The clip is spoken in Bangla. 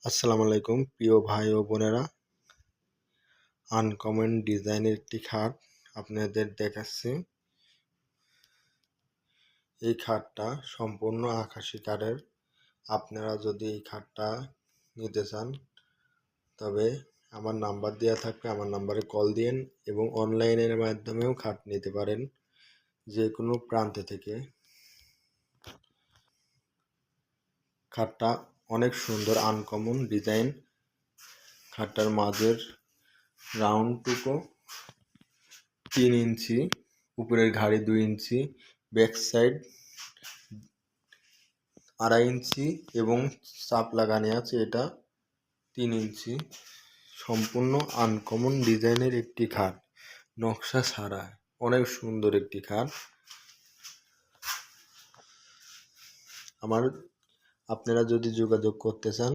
আসসালামু আলাইকুম প্রিয় ভাই ও বোনেরা, আনকমন ডিজাইনের একটি খাট আপনাদের দেখাচ্ছি। এই খাটটা সম্পূর্ণ আকাশি কাঠের। আপনারা যদি এই খাটটা নিতে চান তবে আমার নাম্বার দেওয়া থাকবে, আমার নাম্বারে কল দিন এবং অনলাইনের মাধ্যমেও খাট নিতে পারেন যে কোনো প্রান্ত থেকে। খাটটা অনেক সুন্দর আনকমন ডিজাইন। খাটটার মাঝের রাউন্ডটুকু 3 ইঞ্চি, উপরের ঘাড়ি 2 ইঞ্চি, ব্যাক সাইড 2.5 ইঞ্চি এবং চাপ লাগানো আছে, এটা 3 ইঞ্চি। সম্পূর্ণ আনকমন ডিজাইনের একটি খাট, নকশা ছাড়া অনেক সুন্দর একটি খাট। আপনারা যদি যোগাযোগ করতে চান